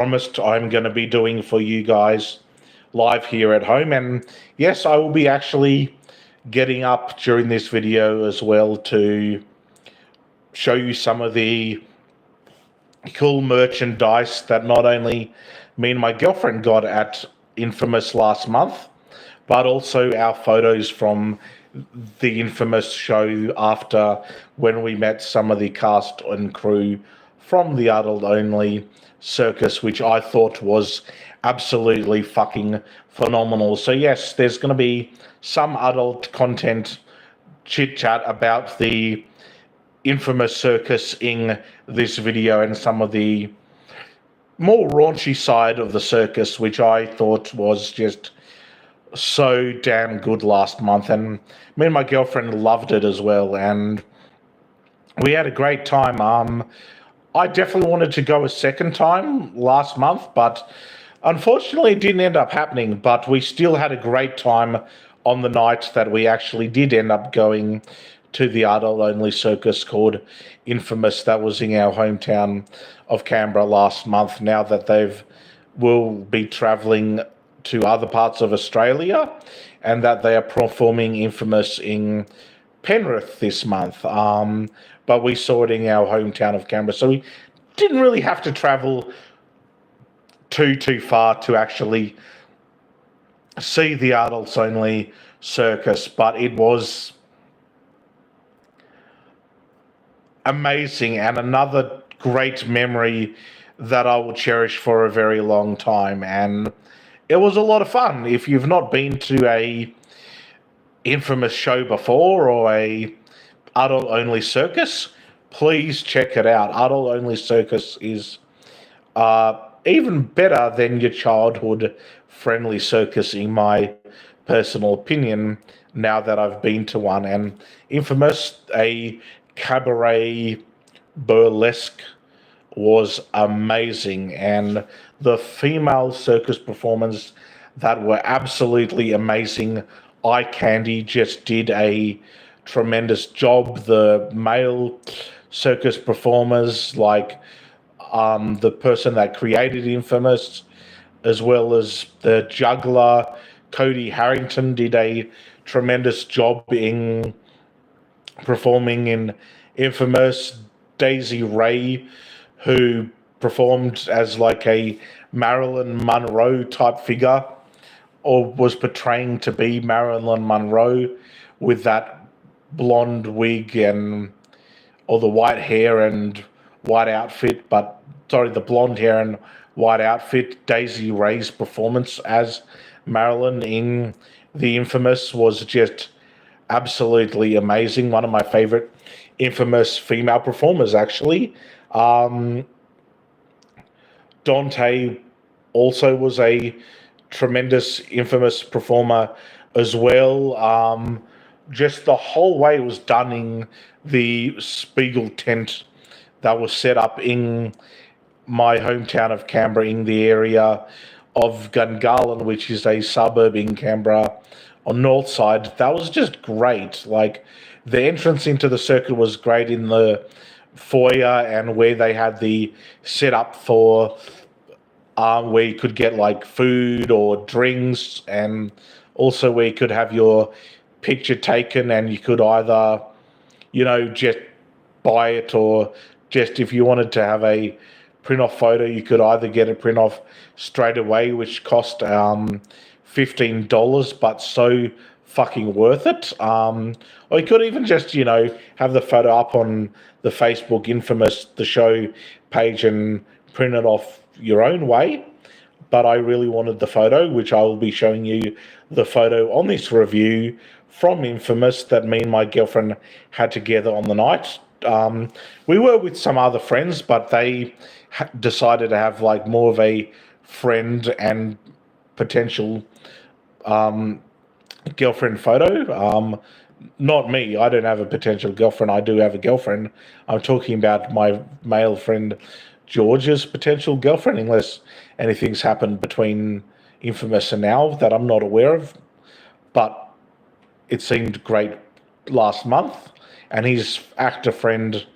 promised I'm going to be doing for you guys live here at home. And yes, I will be actually getting up during this video as well to show you some of the cool merchandise that not only me and my girlfriend got at Infamous last month, but also our photos from the Infamous show after, when we met some of the cast and crew from the adult only circus, which I thought was absolutely fucking phenomenal. So yes, there's going to be some adult content chit chat about the Infamous circus in this video and some of the more raunchy side of the circus, which I thought was just so damn good last month. And me and my girlfriend loved it as well, and we had a great time. I definitely wanted to go a second time last month, but unfortunately it didn't end up happening. But we still had a great time on the night that we actually did end up going to the adult-only circus called Infamous that was in our hometown of Canberra last month, now that will be travelling to other parts of Australia, and that they are performing Infamous in Penrith this month. But we saw it in our hometown of Canberra, so we didn't really have to travel too far to actually see the adults only circus, but it was amazing and another great memory that I will cherish for a very long time. And it was a lot of fun. If you've not been to a Infamous show before, or a adult only circus, please check it out. Adult only circus is even better than your childhood friendly circus, in my personal opinion, now that I've been to one. And Infamous, a cabaret burlesque, was amazing, and the female circus performers that were absolutely amazing. Eye Candy just did a tremendous job. The male circus performers, like the person that created Infamous, as well as the juggler Cody Harrington, did a tremendous job in performing in Infamous. Daisy Ray, who performed as like a Marilyn Monroe type figure, or was portraying to be Marilyn Monroe with that blonde wig and or the white hair and white outfit, the blonde hair and white outfit. Daisy Ray's performance as Marilyn in the Infamous was just absolutely amazing. One of my favorite Infamous female performers, actually. Dante also was a tremendous Infamous performer as well. Just the whole way it was done in the Spiegel tent that was set up in my hometown of Canberra, in the area of Gungahlin, which is a suburb in Canberra on north side. That was just great. Like, the entrance into the circuit was great in the foyer, and where they had the setup for where you could get like food or drinks, and also where you could have your picture taken, and you could either, just buy it, or just if you wanted to have a print off photo, you could either get a print off straight away, which cost $15, but so fucking worth it. Or you could even just, have the photo up on the Facebook Infamous, the show page, and print it off your own way. But I really wanted the photo, which I will be showing you the photo on this review from Infamous that me and my girlfriend had together on the night. We were with some other friends, but they decided to have like more of a friend and potential girlfriend photo. Not me. I don't have a potential girlfriend. I do have a girlfriend. I'm talking about my male friend George's potential girlfriend, unless anything's happened between Infamous and now that I'm not aware of. But it seemed great last month, and his actor friend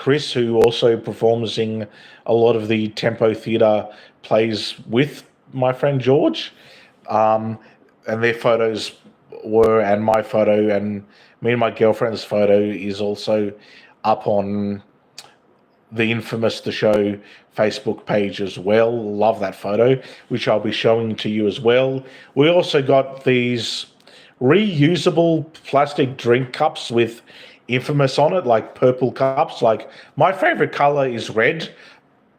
Chris, who also performs in a lot of the Tempo Theatre plays with my friend George. And their photos were, and my photo, and me and my girlfriend's photo is also up on the Infamous The Show Facebook page as well. Love that photo, which I'll be showing to you as well. We also got these reusable plastic drink cups with Infamous on it, like purple cups. Like, my favorite color is red,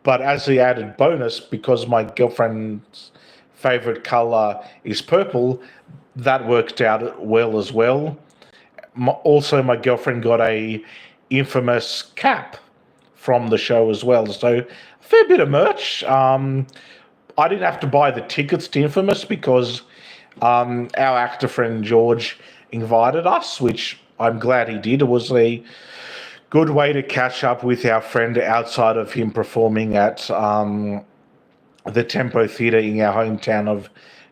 but as the added bonus, because my girlfriend's favorite color is purple, that worked out well as well. Also, my girlfriend got a Infamous cap from the show as well. So a fair bit of merch. I didn't have to buy the tickets to Infamous because our actor friend George invited us, which I'm glad he did. It was a good way to catch up with our friend outside of him performing at the Tempo Theatre in our hometown of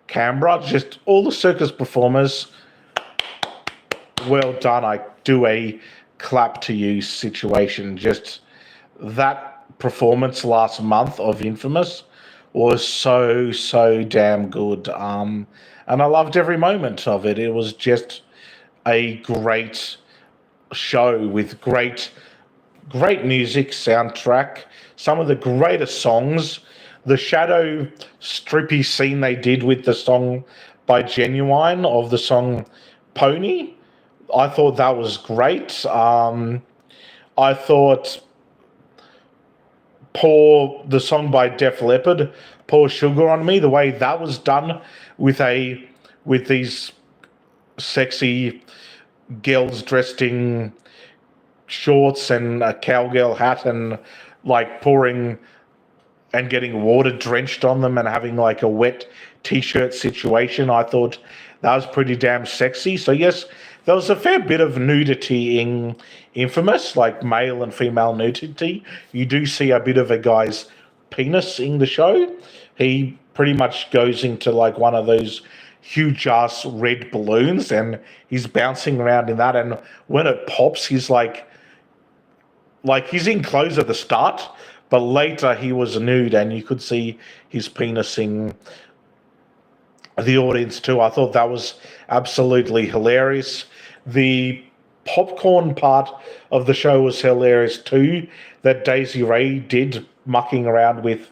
Canberra. Just all the circus performers, well done. I do a clap to you situation. Just that performance last month of Infamous was so damn good. And I loved every moment of it. It was just a great show with great music, soundtrack, some of the greatest songs. The shadow strippy scene they did with the song by Genuine of the song Pony, I thought that was great. I thought the song by Def Leppard, Pour Sugar on Me, the way that was done with these sexy girls dressed in shorts and a cowgirl hat and like pouring and getting water drenched on them and having like a wet t-shirt situation. I thought that was pretty damn sexy. So yes, there was a fair bit of nudity in Infamous, like male and female nudity. You do see a bit of a guy's penis in the show. He pretty much goes into like one of those huge ass red balloons and he's bouncing around in that, and when it pops he's like he's in clothes at the start, but later he was nude and you could see his penis in the audience too. I thought that was absolutely hilarious. The popcorn part of the show was hilarious too, that Daisy Ray did mucking around with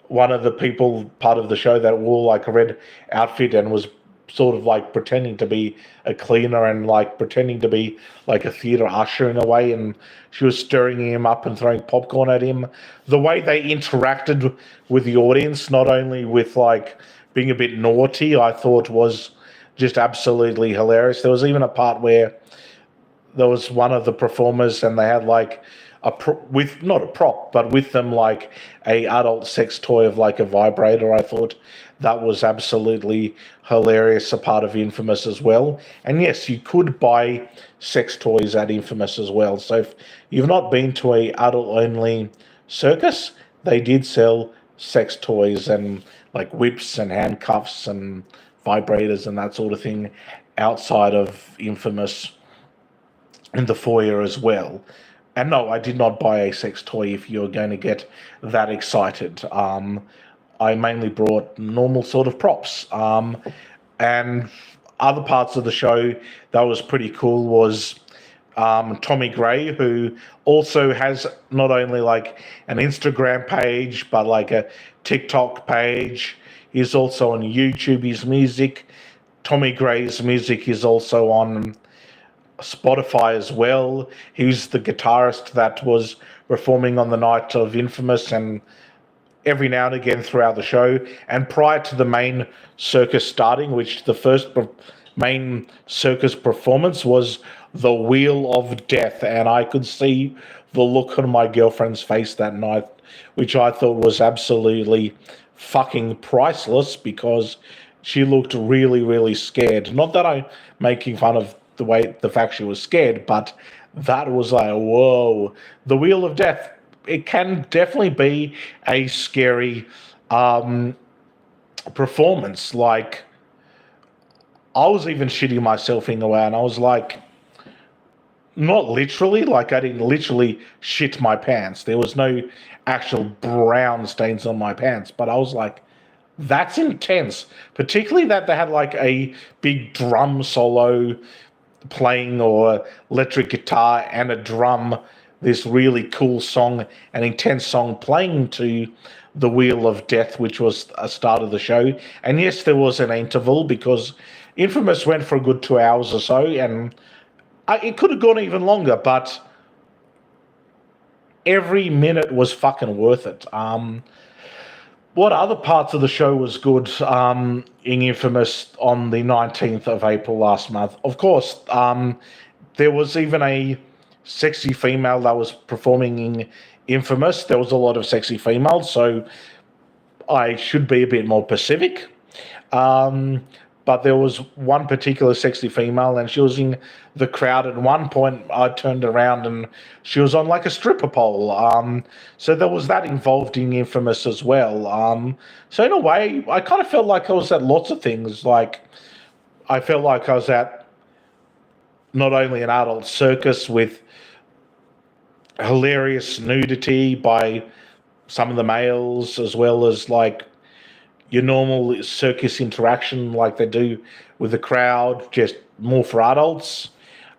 one of the people part of the show that wore like a red outfit and was sort of like pretending to be a cleaner and like pretending to be like a theater usher in a way, and she was stirring him up and throwing popcorn at him. The way they interacted with the audience, not only with like being a bit naughty, I thought was just absolutely hilarious. There was even a part where there was one of the performers and they had like with not a prop, but with them like a adult sex toy of like a vibrator. I thought that was absolutely hilarious, a part of Infamous as well. And yes, you could buy sex toys at Infamous as well. So if you've not been to a adult-only circus, they did sell sex toys and like whips and handcuffs and vibrators and that sort of thing outside of Infamous in the foyer as well. And no, I did not buy a sex toy if you're going to get that excited. I mainly brought normal sort of props. And other parts of the show that was pretty cool was Tommy Gray, who also has not only like an Instagram page, but like a TikTok page. He's also on YouTube, his music. Tommy Gray's music is also on Spotify as well. He was the guitarist that was performing on the night of Infamous and every now and again throughout the show. And prior to the main circus starting, which the first main circus performance was the Wheel of Death, and I could see the look on my girlfriend's face that night, which I thought was absolutely fucking priceless, because she looked really scared. Not that I'm making fun of the fact she was scared, but that was like, whoa. The Wheel of Death, it can definitely be a scary performance. Like, I was even shitting myself in a way, and I was like, not literally, like I didn't literally shit my pants. There was no actual brown stains on my pants, but I was like, that's intense. Particularly that they had like a big drum solo playing or electric guitar and a drum, this really cool song, an intense song playing to the Wheel of Death, which was a start of the show. And yes, there was an interval because Infamous went for a good 2 hours or so, and it could have gone even longer, but every minute was fucking worth it. What other parts of the show was good in Infamous on the 19th of April last month? Of course, there was even a sexy female that was performing in Infamous. There was a lot of sexy females, so I should be a bit more specific. But there was one particular sexy female, and she was in the crowd. At one point, I turned around and she was on like a stripper pole. So there was that involved in Infamous as well. So in a way, I kind of felt like I was at lots of things. Like I felt like I was at not only an adult circus with hilarious nudity by some of the males, as well as like your normal circus interaction like they do with the crowd, just more for adults.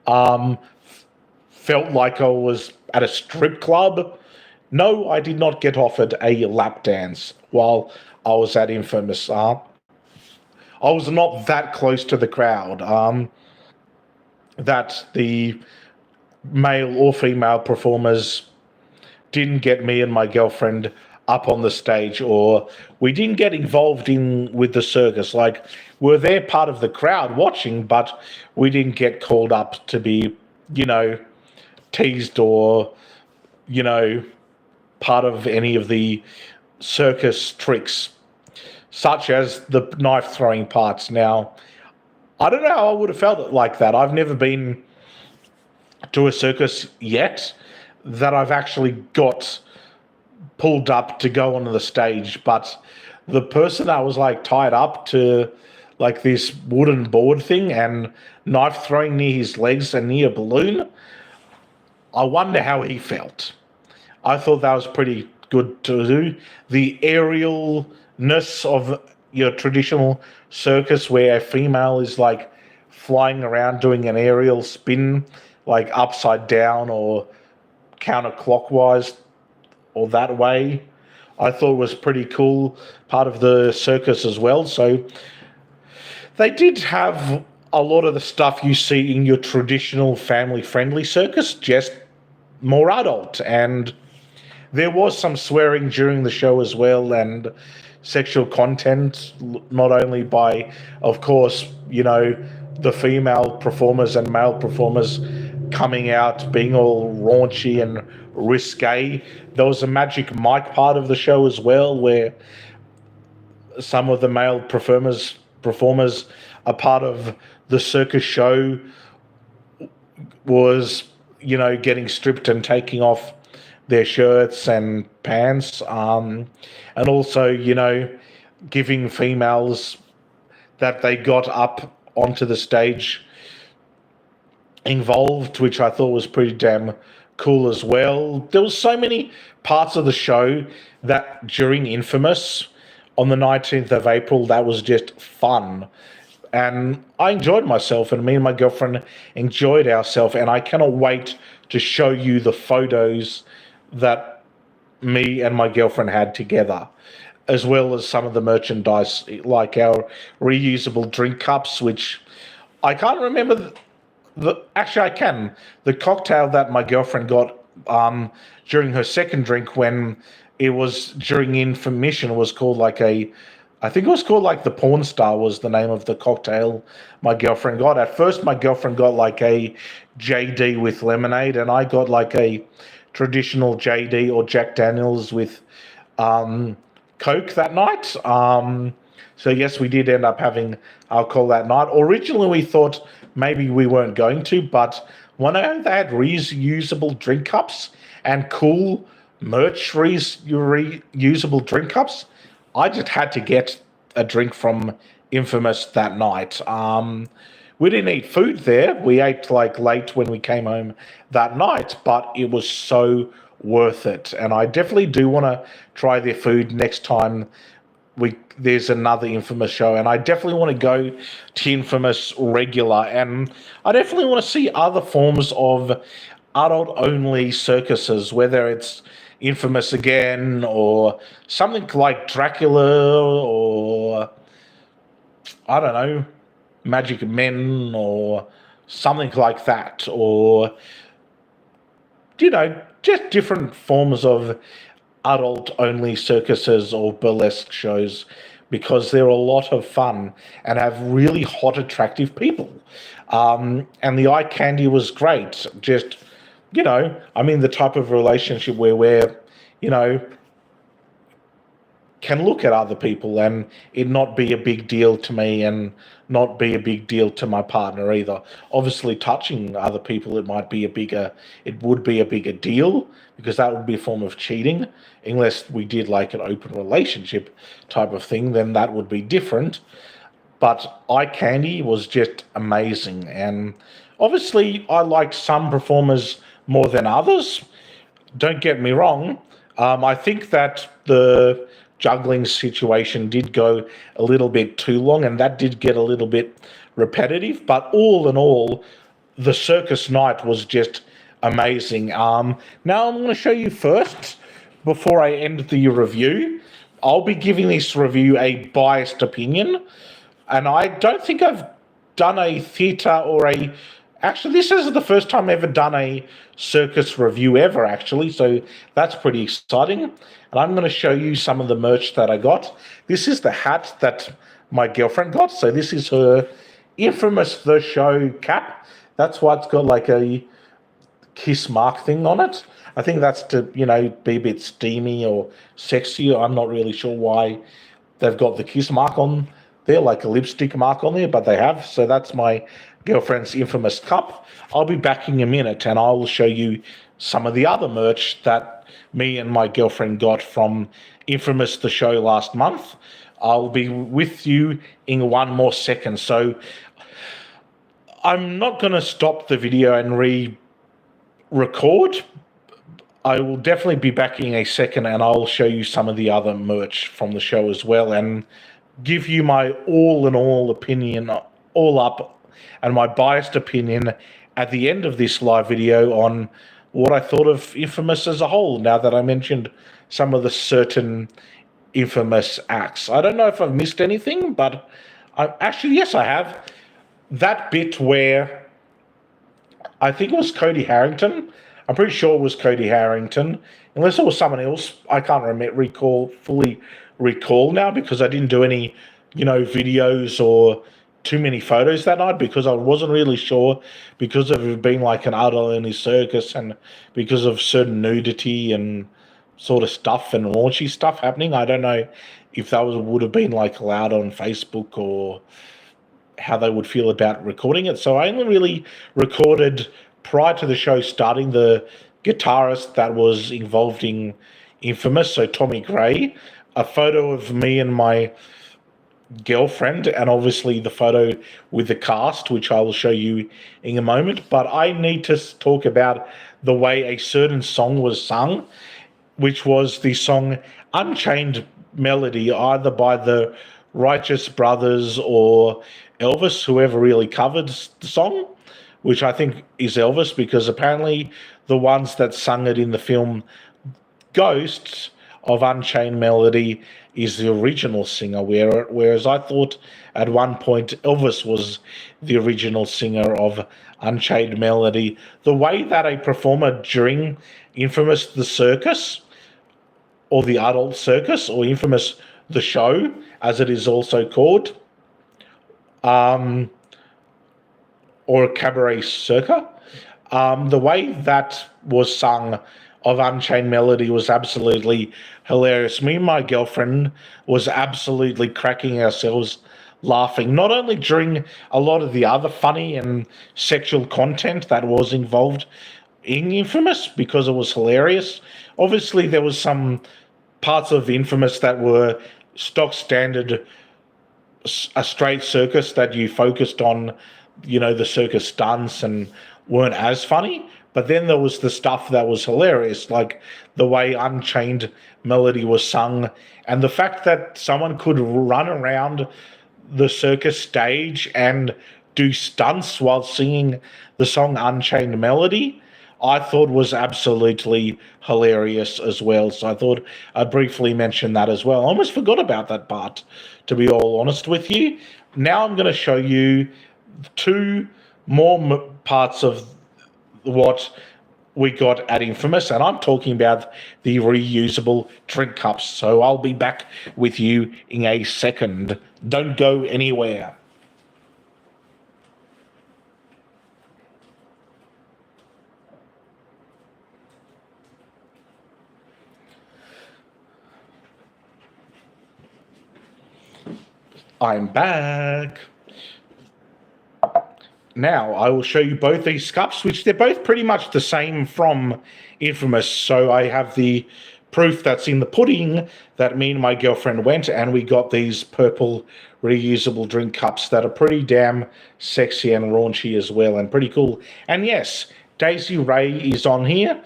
Felt like I was at a strip club. No, I did not get offered a lap dance while I was at Infamous. I was not that close to the crowd that the male or female performers didn't get me and my girlfriend up on the stage, or we didn't get involved in with the circus. Like, we're there part of the crowd watching, but we didn't get called up to be, teased or, part of any of the circus tricks, such as the knife throwing parts. Now, I don't know how I would have felt like that. I've never been to a circus yet that I've actually got pulled up to go onto the stage, but the person that was like tied up to like this wooden board thing and knife throwing near his legs and near a balloon, I wonder how he felt. I thought that was pretty good to do. The aerialness of your traditional circus where a female is like flying around doing an aerial spin, like upside down or counterclockwise or that way, I thought was pretty cool part of the circus as well. So they did have a lot of the stuff you see in your traditional family-friendly circus, just more adult. And there was some swearing during the show as well, and sexual content, not only by, of course, the female performers and male performers coming out being all raunchy and risque. There was a Magic Mike part of the show as well, where some of the male performers, a part of the circus show, was, getting stripped and taking off their shirts and pants, and also, giving females that they got up onto the stage involved, which I thought was pretty damn cool as well. There was so many parts of the show that during Infamous on the 19th of April, that was just fun. And I enjoyed myself, and me and my girlfriend enjoyed ourselves, and I cannot wait to show you the photos that me and my girlfriend had together, as well as some of the merchandise, like our reusable drink cups, which I can't remember. Actually, I can. The cocktail that my girlfriend got during her second drink, when it was during intermission, was called like I think it was called like the Porn Star was the name of the cocktail my girlfriend got. At first, my girlfriend got like a JD with lemonade, and I got like a traditional JD or Jack Daniels with Coke that night. So yes, we did end up having alcohol that night. Originally, we thought maybe we weren't going to, but when they had reusable drink cups and cool merch reusable drink cups, I just had to get a drink from Infamous that night. We didn't eat food there. We ate like late when we came home that night, but it was so worth it. And I definitely do want to try their food next time there's another Infamous show, and I definitely want to go to Infamous regular, and I definitely want to see other forms of adult only circuses, whether it's Infamous again or something like Dracula or I don't know, Magic Men or something like that, or just different forms of adult only circuses or burlesque shows, because they're a lot of fun and have really hot, attractive people. And the eye candy was great. Just, the type of relationship where can look at other people and it not be a big deal to me and not be a big deal to my partner either. Obviously, touching other people, it would be a bigger deal, because that would be a form of cheating. Unless we did like an open relationship type of thing, then that would be different. But eye candy was just amazing. And obviously, I liked some performers more than others. Don't get me wrong. I think that the juggling situation did go a little bit too long, and that did get a little bit repetitive. But all in all, the circus night was just amazing. Now I'm going to show you first, before I end the review, I'll be giving this review a biased opinion, and I don't think I've done a theatre or a... Actually, this is the first time I've ever done a circus review ever, actually, so that's pretty exciting. And I'm going to show you some of the merch that I got. This is the hat that my girlfriend got. So this is her Infamous The Show cap. That's why it's got like a kiss mark thing on it. I think that's to, be a bit steamy or sexy. I'm not really sure why they've got the kiss mark on there, like a lipstick mark on there, but they have. So that's my girlfriend's Infamous cup. I'll be back in a minute and I will show you some of the other merch that me and my girlfriend got from Infamous The Show last month. I'll be with you in one more second. So I'm not going to stop the video and re-record. I will definitely be back in a second and I'll show you some of the other merch from the show as well and give you my all-in-all opinion, all up, and my biased opinion at the end of this live video on what I thought of Infamous as a whole, now that I mentioned some of the certain Infamous acts. I don't know if I've missed anything, but actually, yes, I have. That bit where I think it was Cody Harrington. I'm pretty sure it was Cody Harrington. Unless it was someone else, I can't fully recall now, because I didn't do any, videos or too many photos that night, because I wasn't really sure, because of it being like an adult-only circus and because of certain nudity and sort of stuff and raunchy stuff happening. I don't know if that would have been like allowed on Facebook or how they would feel about recording it. So I only really recorded, prior to the show starting, the guitarist that was involved in Infamous, so Tommy Gray, a photo of me and my girlfriend, and obviously the photo with the cast, which I will show you in a moment. But I need to talk about the way a certain song was sung, which was the song Unchained Melody, either by the Righteous Brothers or Elvis, whoever really covered the song, which I think is Elvis, because apparently the ones that sung it in the film Ghosts of Unchained Melody is the original singer, whereas I thought at one point Elvis was the original singer of Unchained Melody. The way that a performer during Infamous The Circus, or the Adult Circus, or Infamous The Show, as it is also called, or Cabaret Circa, the way that was sung of Unchained Melody was absolutely hilarious. Me and my girlfriend was absolutely cracking ourselves laughing, not only during a lot of the other funny and sexual content that was involved in Infamous, because it was hilarious. Obviously, there was some parts of Infamous that were stock standard, a straight circus that you focused on the circus stunts and weren't as funny. But then there was the stuff that was hilarious, like the way Unchained Melody was sung, and the fact that someone could run around the circus stage and do stunts while singing the song Unchained Melody, I thought was absolutely hilarious as well. So I thought I'd briefly mention that as well. I almost forgot about that part, to be all honest with you. Now I'm going to show you two more parts of what we got at Infamous, and I'm talking about the reusable drink cups. So I'll be back with you in a second. Don't go anywhere. I'm back. Now I will show you both these cups, which they're both pretty much the same from Infamous. So I have the proof that's in the pudding that me and my girlfriend went and we got these purple reusable drink cups that are pretty damn sexy and raunchy as well, and pretty cool. And yes, Daisy Ray is on here,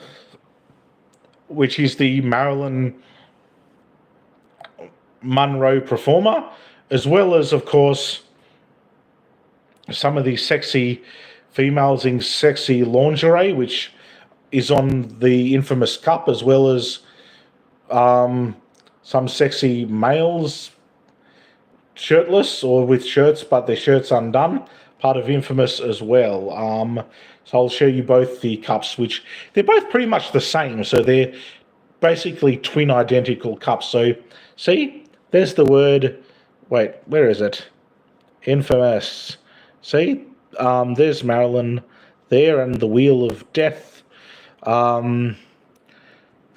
which is the Marilyn Monroe performer, as well as, of course, some of these sexy females in sexy lingerie, which is on the Infamous cup, as well as some sexy males shirtless or with shirts, but their shirts undone, part of Infamous as well. So I'll show you both the cups, which they're both pretty much the same. So they're basically twin identical cups. So see, there's the word. Wait, where is it? Infamous. See, there's Marilyn there and the Wheel of Death. Let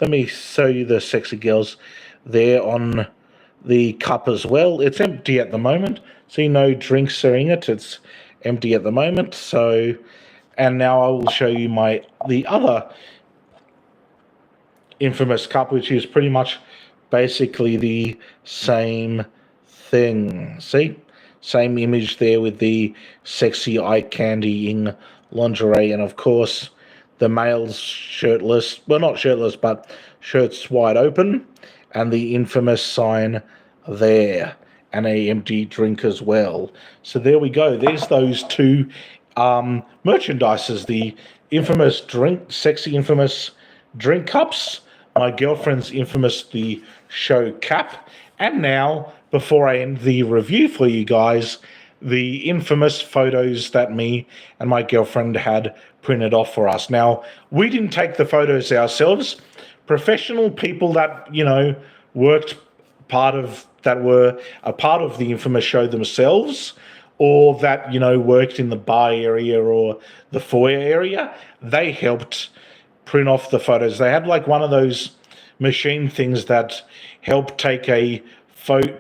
me show you the sexy girls there on the cup as well. It's empty at the moment. See, no drinks are in it. It's empty at the moment. So, and now I will show you the other Infamous cup, which is pretty much basically the same thing. See? Same image there with the sexy eye candy in lingerie, and of course the males shirtless, well, not shirtless, but shirts wide open, and the Infamous sign there, and a empty drink as well. So there we go. There's those two merchandises, the Infamous drink, sexy Infamous drink cups, my girlfriend's Infamous the show cap, and now, before I end the review for you guys, the Infamous photos that me and my girlfriend had printed off for us. Now, we didn't take the photos ourselves. Professional people that, worked that were a part of the Infamous show themselves, or that, worked in the bar area or the foyer area, they helped print off the photos. They had like one of those machine things that help take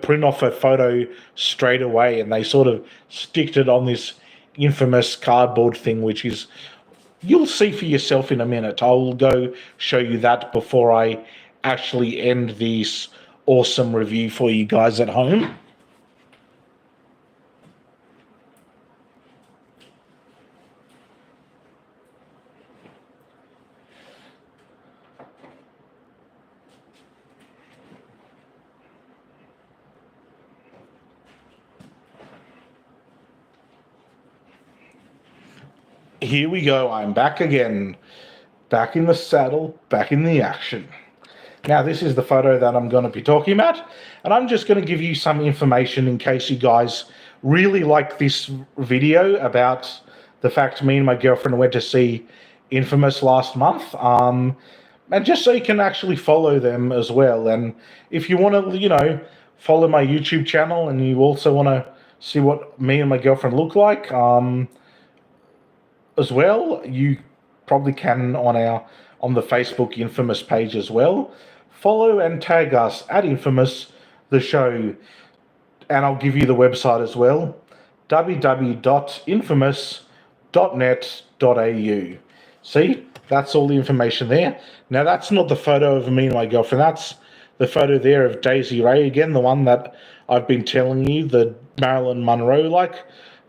print off a photo straight away, and they sort of sticked it on this Infamous cardboard thing, which is, you'll see for yourself in a minute. I'll go show you that before I actually end this awesome review for you guys at home. Here we go. I'm back again. Back in the saddle, back in the action. Now, this is the photo that I'm going to be talking about, and I'm just going to give you some information in case you guys really like this video about the fact me and my girlfriend went to see Infamous last month, and just so you can actually follow them as well. And if you want to, follow my YouTube channel, and you also want to see what me and my girlfriend look like, as well, you probably can on the Facebook Infamous page as well. Follow and tag us at Infamous the show, and I'll give you the website as well, www.infamous.net.au. See, that's all the information there. Now, that's not the photo of me and my girlfriend. That's the photo there of Daisy Ray again, the one that I've been telling you, the Marilyn Monroe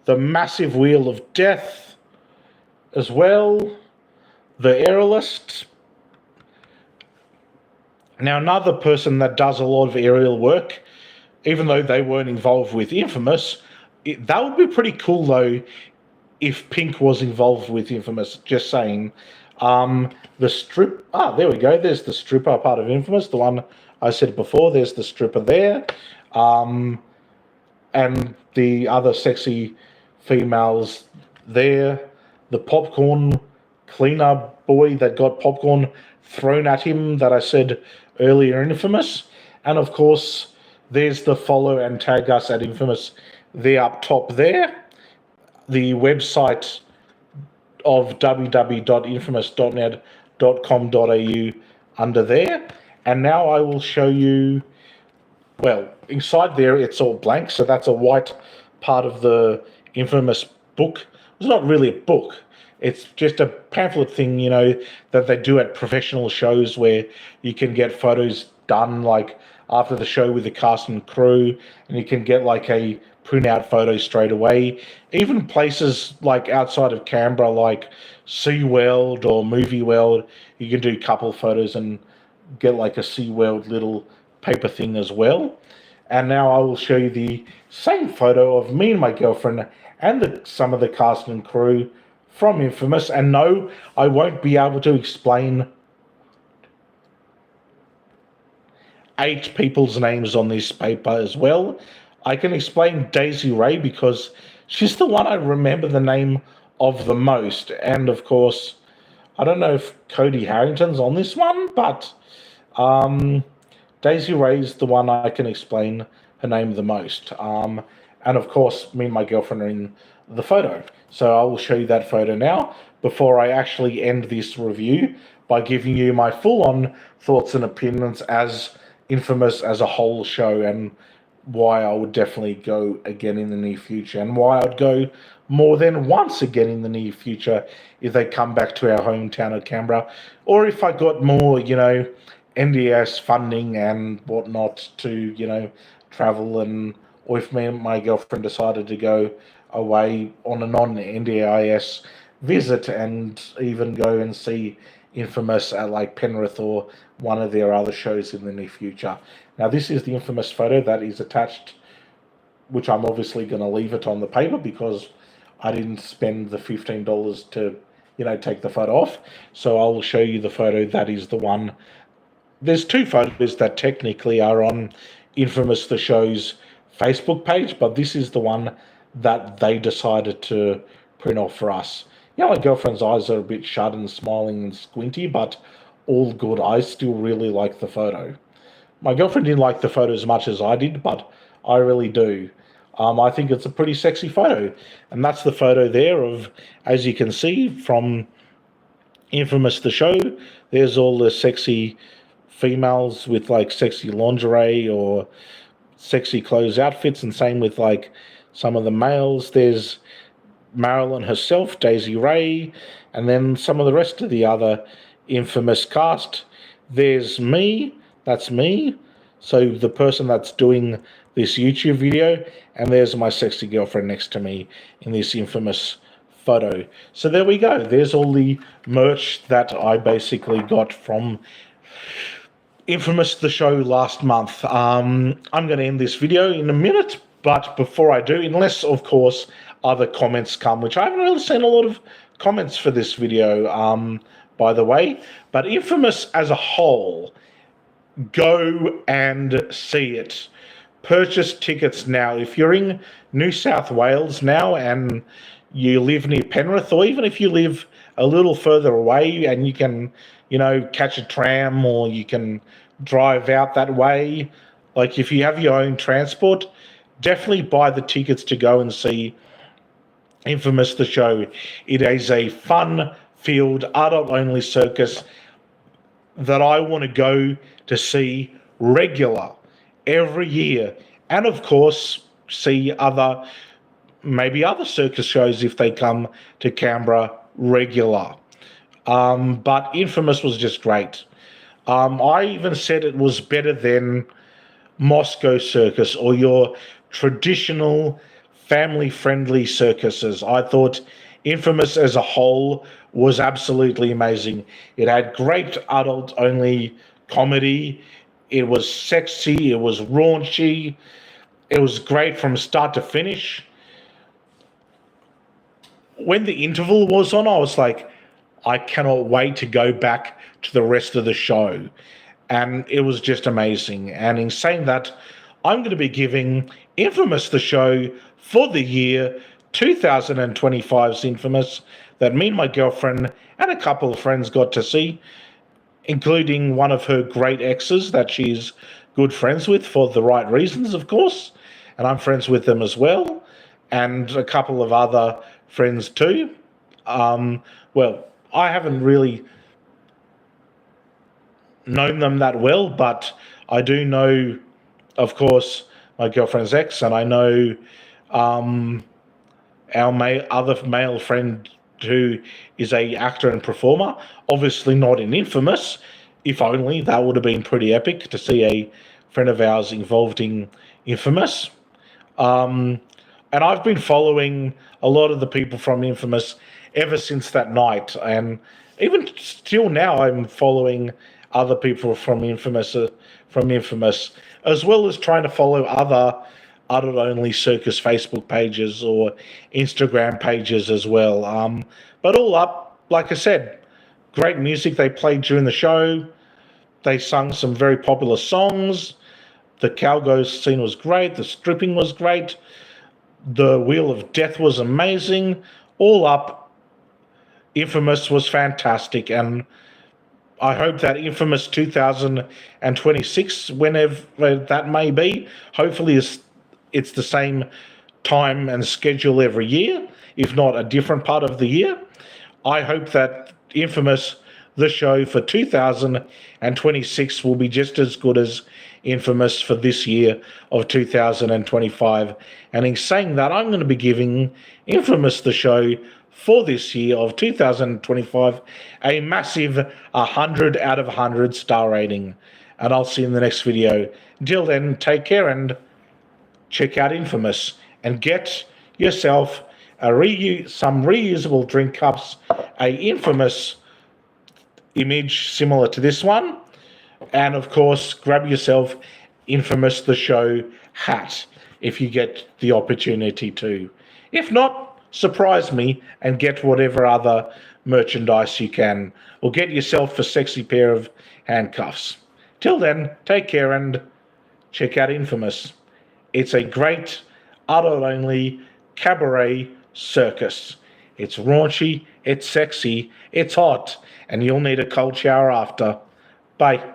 the massive wheel of death as well, the aerialist. Now, another person that does a lot of aerial work, even though they weren't involved with Infamous, that would be pretty cool though if Pink was involved with Infamous. Just saying. The strip. There we go. There's the stripper part of Infamous, the one I said before. There's the stripper there. And the other sexy females there. The popcorn cleaner boy that got popcorn thrown at him that I said earlier in Infamous. And of course, there's the follow and tag us at Infamous there up top there. The website of www.infamous.net.com.au under there. And now I will show you, well, inside there it's all blank, so that's a white part of the Infamous book. It's not really a book. It's just a pamphlet thing, you know, that they do at professional shows where you can get photos done like after the show with the cast and crew, and you can get like a printout photo straight away. Even places like outside of Canberra, like SeaWorld or Movie World, you can do couple photos and get like a SeaWorld little paper thing as well. And now I will show you the same photo of me and my girlfriend and some of the cast and crew from Infamous. And no, I won't be able to explain 8 people's names on this paper as well. I can explain Daisy Ray because she's the one I remember the name of the most. And of course, I don't know if Cody Harrington's on this one, but Daisy Ray's the one I can explain her name the most. And of course, me and my girlfriend are in the photo. So I will show you that photo now before I actually end this review by giving you my full-on thoughts and opinions as Infamous as a whole show, and why I would definitely go again in the near future, and why I'd go more than once again in the near future if they come back to our hometown of Canberra, or if I got more, you know, NDIS funding and whatnot to, you know, travel, and or if me and my girlfriend decided to go away on a non-NDIS visit and even go and see Infamous at like Penrith or one of their other shows in the near future. Now, this is the Infamous photo that is attached, which I'm obviously going to leave it on the paper because I didn't spend the $15 to, you know, take the photo off. So I will show you the photo that is the one. There's 2 photos that technically are on Infamous the show's Facebook page, but this is the one that they decided to print off for us. Yeah, my girlfriend's eyes are a bit shut and smiling and squinty, but all good. I still really like the photo. My girlfriend didn't like the photo as much as I did, but I really do. I think it's a pretty sexy photo. And that's the photo there of, as you can see, from Infamous the show. There's all the sexy females with like sexy lingerie or sexy clothes outfits, and same with like some of the males. There's Marilyn herself, Daisy Ray, and then some of the rest of the other Infamous cast. There's me, that's me, so the person that's doing this YouTube video, and there's my sexy girlfriend next to me in this Infamous photo. So there we go, there's all the merch that I basically got from Infamous the show last month. I'm going to end this video in a minute, but before I do, unless of course other comments come, which I haven't really seen a lot of comments for this video, by the way, but Infamous as a whole, go and see it. Purchase tickets now. If you're in New South Wales now and you live near Penrith, or even if you live a little further away and you can, you know, catch a tram or you can drive out that way, like if you have your own transport, definitely buy the tickets to go and see Infamous the show. It is a fun-filled, adult-only circus that I want to go to see regular every year, and of course see maybe other circus shows if they come to Canberra regular. But Infamous was just great. I even said it was better than Moscow Circus or your traditional family-friendly circuses. I thought Infamous as a whole was absolutely amazing. It had great adult-only comedy. It was sexy. It was raunchy. It was great from start to finish. When the interval was on, I was like, I cannot wait to go back to the rest of the show. And it was just amazing. And in saying that, I'm going to be giving Infamous the show for the year 2025's Infamous that me and my girlfriend and a couple of friends got to see, including one of her great exes that she's good friends with for the right reasons, of course. And I'm friends with them as well. And a couple of other friends too. Well, I haven't really known them that well, but I do know, of course, my girlfriend's ex, and I know our other male friend who is a actor and performer. Obviously not in Infamous. If only, that would have been pretty epic to see a friend of ours involved in Infamous. And I've been following a lot of the people from Infamous ever since that night, and even still now, I'm following other people from Infamous, as well as trying to follow other adult-only Circus Facebook pages or Instagram pages as well. But all up, like I said, great music they played during the show. They sung some very popular songs. The cowgirl scene was great. The stripping was great. The Wheel of Death was amazing. All up, Infamous was fantastic, and I hope that Infamous 2026, whenever that may be, hopefully it's the same time and schedule every year, if not a different part of the year. I hope that Infamous, the show for 2026, will be just as good as Infamous for this year of 2025. And in saying that, I'm going to be giving Infamous, the show for this year of 2025, a massive 100 out of 100 star rating. And I'll see you in the next video. Until then, take care and check out Infamous and get yourself some reusable drink cups, a Infamous image similar to this one, and of course grab yourself Infamous the show hat if you get the opportunity to. If not, surprise me and get whatever other merchandise you can, or get yourself a sexy pair of handcuffs. Till then, take care and check out Infamous. It's a great adult-only cabaret circus. It's raunchy, it's sexy, it's hot, and you'll need a cold shower after. Bye.